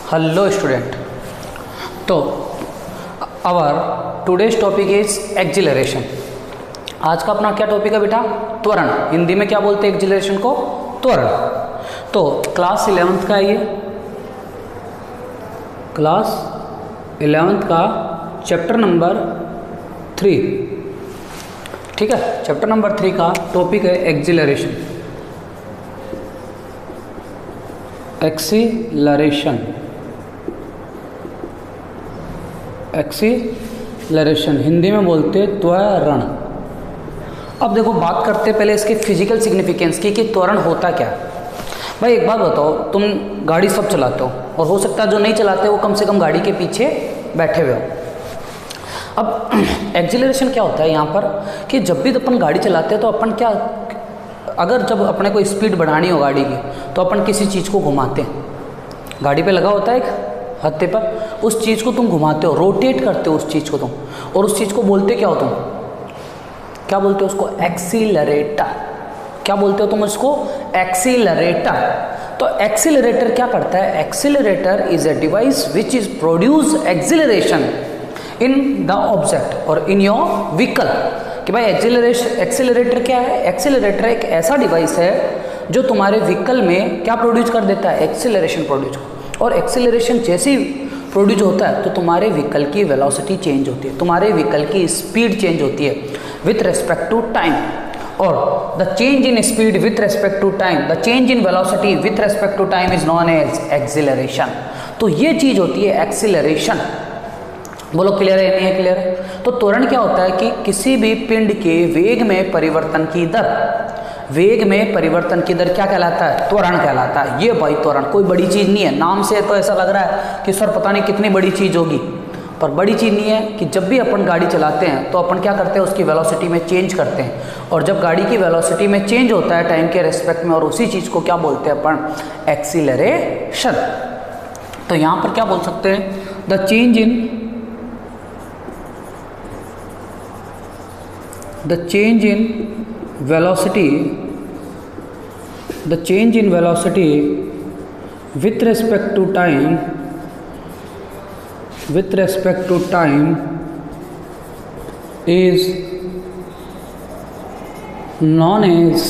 Hello student. तो our today's topic is एक्जिलरेशन। आज का अपना क्या टॉपिक है बेटा? त्वरण। हिंदी में क्या बोलते हैं एक्जिलरेशन को? त्वरण। तो क्लास 11th का है ये, क्लास 11th का चैप्टर नंबर 3। ठीक है, चैप्टर नंबर 3 का टॉपिक है एक्जिलरेशन। एक्सीलरेशन, एक्सीलरेशन हिंदी में बोलते हैं त्वरण। अब देखो बात करते हैं पहले इसके फिजिकल सिग्निफिकेंस की कि त्वरण होता क्या है। भाई एक बात बताओ, तुम गाड़ी सब चलाते हो और हो सकता है जो नहीं चलाते वो कम से कम गाड़ी के पीछे बैठे हुए हो। अब एक्सीलरेशन क्या होता है यहाँ पर कि जब भी अपन गाड़ी चलाते हैं तो अपन क्या, अगर जब अपने को स्पीड बढ़ानी हो गाड़ी की तो अपन किसी चीज़ को घुमाते हैं। गाड़ी पे लगा होता है एक हत्थे पर, उस चीज़ को तुम घुमाते हो, रोटेट करते हो उस चीज़ को तुम, और उस चीज़ को बोलते क्या हो तुम? क्या बोलते हो उसको? एक्सीलरेटर। क्या बोलते हो तुम उसको? एक्सीलरेटर। तो एक्सीलरेटर क्या करता है? Accelerator is a device which is produce acceleration in the object और इन योर व्हीकल। कि भाई एक्सीलरेटर क्या है? एक्सीलरेटर एक ऐसा डिवाइस है जो तुम्हारे व्हीकल में क्या प्रोड्यूस कर देता है? Acceleration produce. और एक्सीलरेशन जैसे ही प्रोड्यूस होता है तो तुम्हारे व्हीकल की वेलोसिटी चेंज होती है, तुम्हारे व्हीकल की स्पीड चेंज होती है विथ रेस्पेक्ट टू टाइम। और the change in speed with respect to time, the change in velocity with respect to time is known as acceleration. तो ये चीज़ होती है एक्सीलरेशन। बोलो क्लियर है? नहीं है? क्लियर है? तो त्वरण क्या होता है कि किसी भी पिंड के वेग में परिवर्तन की दर, वेग में परिवर्तन की दर क्या कहलाता है? त्वरण कहलाता है। ये भाई त्वरण कोई बड़ी चीज़ नहीं है। नाम से तो ऐसा लग रहा है कि सर पता नहीं कितनी बड़ी चीज़ होगी, पर बड़ी चीज़ नहीं है। कि जब भी अपन गाड़ी चलाते हैं तो अपन क्या करते हैं? उसकी वेलोसिटी में चेंज करते हैं, और जब गाड़ी की वेलोसिटी में चेंज होता है टाइम के रेस्पेक्ट में, और उसी चीज़ को क्या बोलते हैं अपन? एक्सीलरेशन। तो यहाँ पर क्या बोल सकते हैं? The change in the change in velocity with respect to time is known as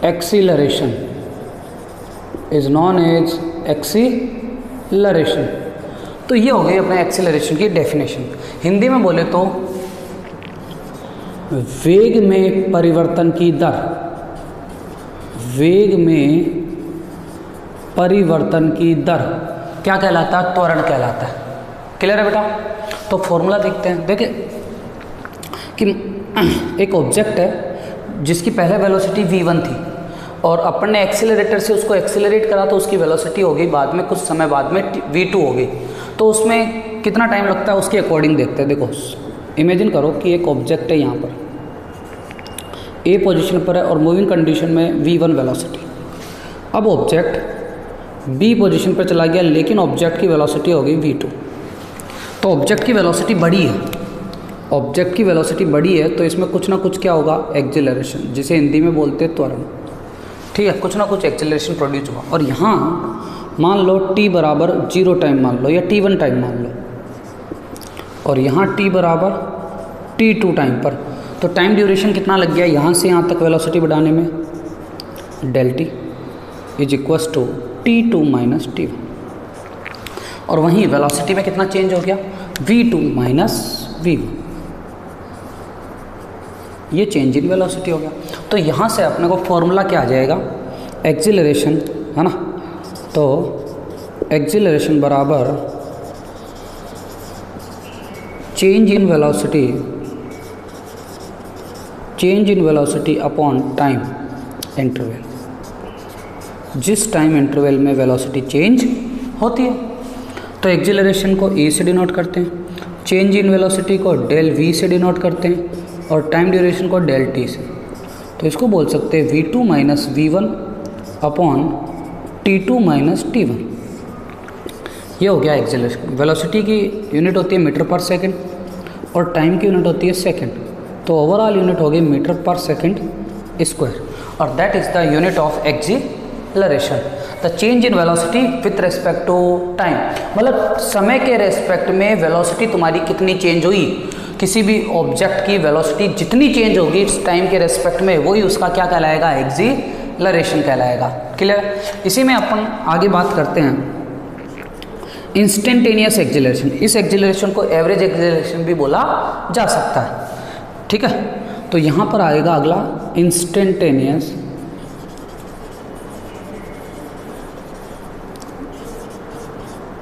acceleration, तो ये हो गई अपने एक्सीलरेशन की डेफिनेशन। हिंदी में बोले तो वेग में परिवर्तन की दर, वेग में परिवर्तन की दर क्या कहलाता है? त्वरण कहलाता है। क्लियर है बेटा? तो फॉर्मूला देखते हैं। देखिए कि एक ऑब्जेक्ट है जिसकी पहले वेलोसिटी v1 थी, और अपन ने एक्सीलरेटर से उसको एक्सीलरेट करा तो उसकी वेलोसिटी हो गई बाद में, कुछ समय बाद में v2 हो गई। तो उसमें कितना टाइम लगता है उसके अकॉर्डिंग देखते हैं। देखो इमेजिन करो कि एक ऑब्जेक्ट है यहाँ पर ए पोजीशन पर है और मूविंग कंडीशन में v1 वेलोसिटी। अब ऑब्जेक्ट बी पोजीशन पर चला गया, लेकिन ऑब्जेक्ट की वेलोसिटी हो गई v2। तो ऑब्जेक्ट की वेलोसिटी बढ़ी है, ऑब्जेक्ट की वेलोसिटी बढ़ी है, तो इसमें कुछ ना कुछ क्या होगा? एक्सीलरेशन, जिसे हिंदी में बोलते हैं त्वरण। ठीक है, कुछ ना कुछ एक्सीलरेशन प्रोड्यूस हुआ। और यहाँ मान लो t बराबर 0 टाइम मान लो, या t1 टाइम मान लो, और यहाँ t बराबर t2 टाइम पर, तो टाइम ड्यूरेशन कितना लग गया यहाँ से यहाँ तक वेलोसिटी बढ़ाने में? Del T is equals to t2 minus t1। और वहीं वेलोसिटी में कितना चेंज हो गया? v2 minus v1। ये चेंज इन वेलोसिटी हो गया। तो यहाँ से अपने को फॉर्मूला क्या आ जाएगा? एक्सीलरेशन, है ना? तो एक्सीलरेशन बराबर change in velocity upon time interval. जिस टाइम इंटरवल में वेलोसिटी चेंज होती है, तो एक्सीलरेशन को e से डिनोट करते हैं, चेंज इन वेलोसिटी को डेल v से डिनोट करते हैं, और टाइम ड्यूरेशन को डेल t से। तो इसको बोल सकते हैं v2 minus v1 upon t2 minus t1। ये हो गया एक्सीलरेशन। वेलोसिटी की यूनिट होती है मीटर पर सेकंड और टाइम की यूनिट होती है सेकंड, तो ओवरऑल यूनिट हो गई मीटर पर सेकंड स्क्वायर, और that is the unit of acceleration. The change in velocity with respect to time, मतलब समय के रेस्पेक्ट में वेलोसिटी तुम्हारी कितनी चेंज हुई, किसी भी ऑब्जेक्ट की वेलोसिटी जितनी चेंज होगी इस टाइम के रेस्पेक्ट में, वही उसका क्या कहलाएगा, एक्सीलरेशन कहलाएगा। क्लियर। इसी में अपन आगे बात करते हैं इंस्टेंटेनियस एक्सीलरेशन। इस एक्सीलरेशन को एवरेज एक्सीलरेशन भी बोला जा सकता है। ठीक है, तो यहाँ पर आएगा अगला इंस्टेंटेनियस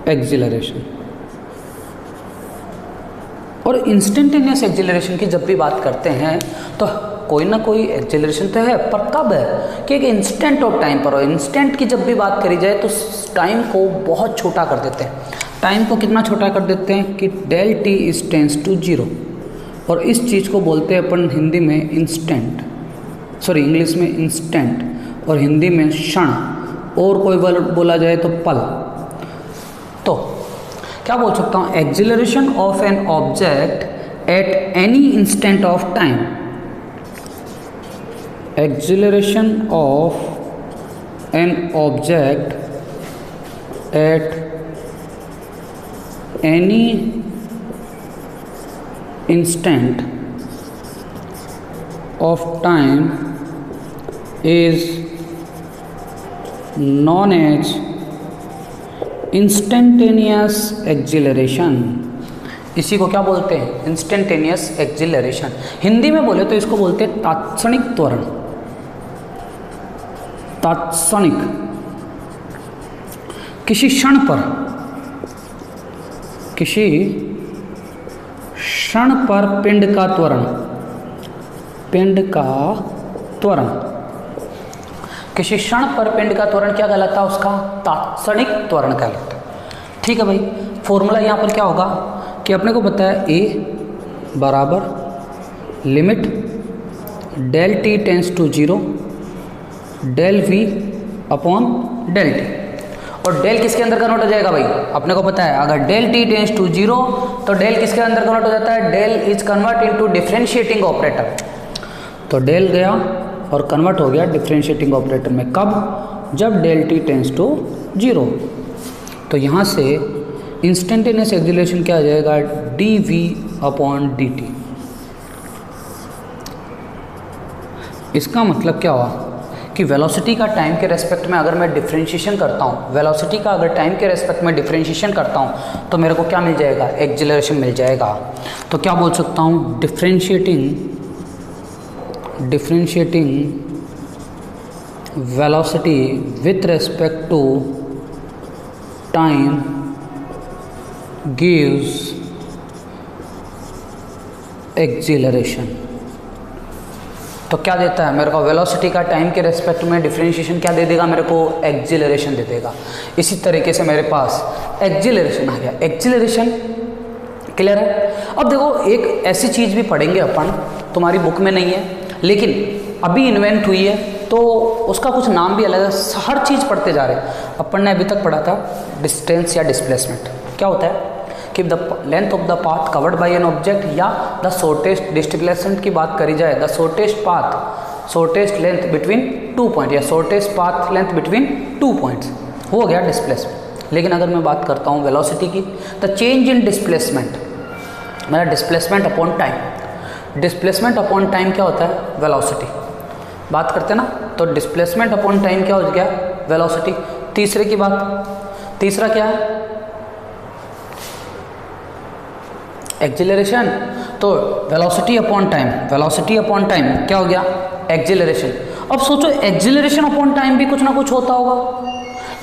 एक्सीलरेशन। और इंस्टेंटेनियस एक्सीलरेशन की जब भी बात करते हैं तो कोई ना कोई एक्सीलरेशन तो है, पर कब है कि एक इंस्टेंट ऑफ टाइम पर हो। इंस्टेंट की जब भी बात करी जाए तो टाइम को बहुत छोटा कर देते हैं। टाइम को कितना छोटा कर देते हैं कि del T is tends to 0, और इस चीज़ को बोलते हैं अपन हिंदी में इंस्टेंट, सॉरी इंग्लिश में इंस्टेंट, और हिंदी में क्षण, और कोई वर्ड बोला जाए तो पल। तो क्या बोल सकता हूँ, acceleration of an object at any instant of time, acceleration of an object at any instant of time is known as instantaneous acceleration। इसी को क्या बोलते हैं, इंस्टेंटेनियस एक्सीलरेशन। हिंदी में बोले तो इसको बोलते हैं तात्क्षणिक त्वरण। तात्क्षणिक, किसी क्षण पर, किसी क्षण पर पिंड का त्वरण, पिंड का त्वरण, किसी क्षण पर पिंड का त्वरण क्या कहलाता है, उसका तात्क्षणिक त्वरण कहलाता है। ठीक है भाई, फॉर्मूला यहाँ पर क्या होगा कि अपने को पता है ए बराबर limit del T tends to 0 del V upon del T, और डेल किसके अंदर कन्वर्ट हो जाएगा भाई, अपने को पता है अगर डेल टी टेंस टू 0 तो डेल किसके अंदर कन्वर्ट हो जाता है, del is convert into differentiating operator. तो डेल गया और कन्वर्ट हो गया डिफरेंशिएटिंग ऑपरेटर में, कब, जब डेल टी टेंस टू 0। तो यहाँ से इंस्टेंटेनियस एक्सीलरेशन क्या आ जाएगा, D V upon D T. इसका मतलब क्या हुआ कि वेलोसिटी का टाइम के रेस्पेक्ट में अगर मैं डिफरेंशिएशन करता हूँ, वेलोसिटी का अगर टाइम के रेस्पेक्ट में डिफरेंशिएशन करता हूँ तो मेरे को क्या मिल जाएगा, एक्सीलरेशन मिल जाएगा। तो क्या बोल सकता हूँ, differentiating velocity with respect to time gives acceleration. तो क्या देता है मेरे को, वेलोसिटी का टाइम के रेस्पेक्ट में डिफरेंशिएशन क्या दे देगा, मेरे को एक्सीलरेशन दे देगा। इसी तरीके से मेरे पास एक्सीलरेशन आ गया। एक्सीलरेशन क्लियर है। अब देखो एक ऐसी चीज़ भी पढ़ेंगे अपन, तुम्हारी बुक में नहीं है लेकिन अभी इन्वेंट हुई है, तो उसका कुछ नाम भी अलग है। हर चीज़ पढ़ते जा रहे हैं। अपन ने अभी तक पढ़ा था डिस्टेंस या डिस्प्लेसमेंट। क्या होता है कि the length of the path covered by an object, या द शॉर्टेस्ट डिस्प्लेसमेंट की बात करी जाए, the shortest path, shortest length between 2 point, या shortest path length between 2 points, हो गया डिस्प्लेसमेंट। लेकिन अगर मैं बात करता हूँ वेलोसिटी की, द चेंज इन डिस्प्लेसमेंट, मेरा displacement upon time. Displacement upon time क्या होता है, वेलोसिटी। बात करते हैं ना, तो डिस्प्लेसमेंट अपॉन टाइम क्या हो गया, वेलोसिटी। तीसरे की बात, तीसरा क्या है, एक्सीलरेशन। तो velocity upon time, velocity upon time क्या हो गया, एक्सीलरेशन। अब सोचो एक्सीलरेशन अपॉन टाइम भी कुछ ना कुछ होता होगा,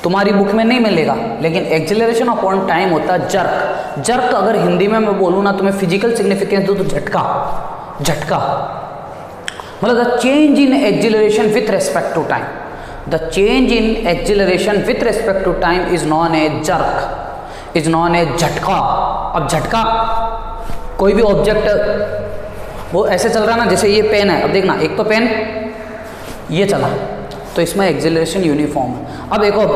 तुम्हारी बुक में नहीं मिलेगा, लेकिन एक्सीलरेशन अपॉन टाइम होता है जर्क। जर्क अगर हिंदी में मैं बोलूँ ना, तुम्हें फिजिकल सिग्निफिकेंस दूँ तो झटका, झटका, मतलब the change in acceleration with respect to time. The change in acceleration with respect to time is known a jerk, is known a झटका। अब झटका, कोई भी ऑब्जेक्ट वो ऐसे चल रहा है ना, जैसे ये पेन है, अब देखना एक तो पेन ये चला, तो इसमें एक्सीलरेशन यूनिफॉर्म है। अब एक और,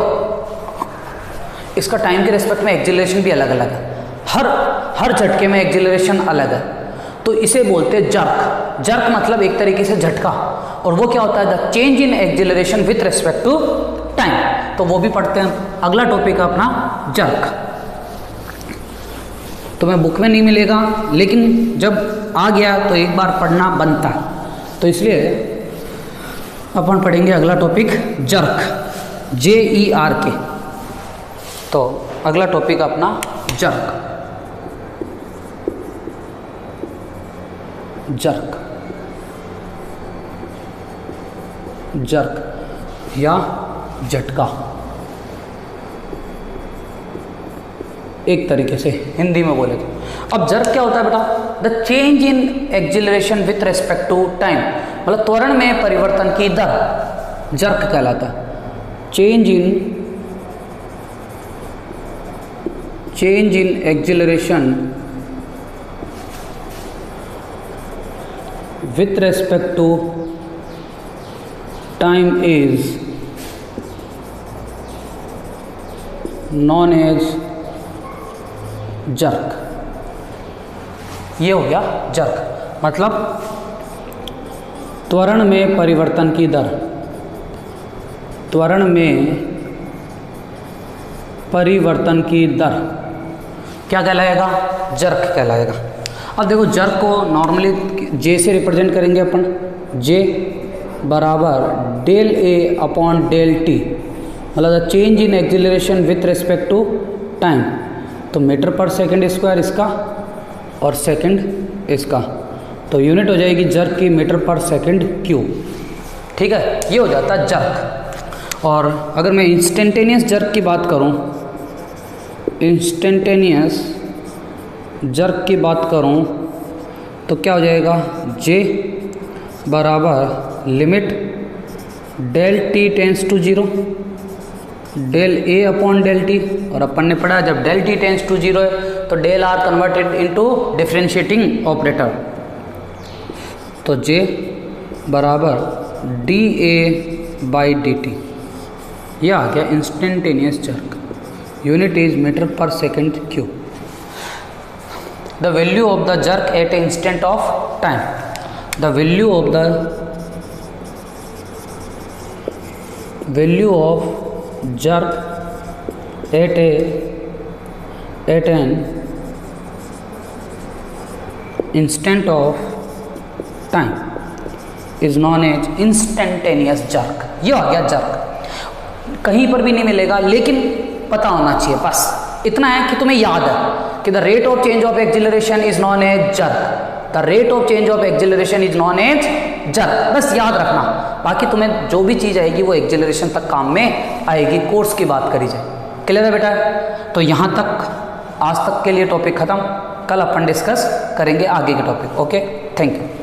इसका टाइम के रेस्पेक्ट में एक्सीलरेशन भी अलग अलग है, हर झटके में एक्सीलरेशन अलग है, तो इसे बोलते हैं जर्क। जर्क मतलब एक तरीके से झटका, और वो क्या होता है, the change in acceleration with respect to time. तो वो भी पढ़ते हैं। अगला टॉपिक है अपना जर्क। तुम्हें बुक में नहीं मिलेगा, लेकिन जब आ गया तो एक बार पढ़ना बनता है, तो इसलिए अपन पढ़ेंगे अगला टॉपिक जर्क, JERK। तो अगला टॉपिक अपना जर्क। जर्क या झटका, एक तरीके से हिंदी में बोले तो। अब जर्क क्या होता है बेटा? The change in acceleration with respect to time, मतलब त्वरण में परिवर्तन की दर जर्क कहलाता है। Change in acceleration with respect to time is known as jerk. ये हो गया जर्क, मतलब त्वरण में परिवर्तन की दर, त्वरण में परिवर्तन की दर क्या कहलाएगा? जर्क कहलाएगा। अब देखो जर्क को नॉर्मली जे से रिप्रेजेंट करेंगे अपन, जे बराबर del A upon del T, मतलब the change in acceleration with respect to time. तो मीटर पर सेकंड स्क्वायर इसका और सेकंड इसका, तो यूनिट हो जाएगी जर्क की मीटर पर सेकंड क्यूब। ठीक है, ये हो जाता है जर्क। और अगर मैं इंस्टेंटेनियस जर्क की बात करूं, इंस्टेंटेनियस जर्क की बात करूं तो क्या हो जाएगा? जे बराबर limit del T tends to 0 del A upon del T, और अपन ने पढ़ा जब डेल टी टेंस टू 0 है तो del are converted into differentiating operator, तो जे बराबर D A by D T. यह आ गया instantaneous jerk. Unit is metre पर second cube. The value of the jerk at a instant of time, the value of jerk at an instant of time is known as instantaneous jerk। ये आ गया jerk. कहीं पर भी नहीं मिलेगा, लेकिन पता होना चाहिए, बस इतना है कि तुम्हें याद है कि the rate of change of acceleration is known as jerk, the rate of change of acceleration is known as jerk, बस याद रखना। बाकी तुम्हें जो भी चीज़ आएगी वो एक्जिलरेशन तक काम में आएगी, कोर्स की बात करी जाए। क्लियर है बेटा? तो यहाँ तक आज तक के लिए टॉपिक ख़त्म, कल अपन डिस्कस करेंगे आगे के टॉपिक। Okay, thank you.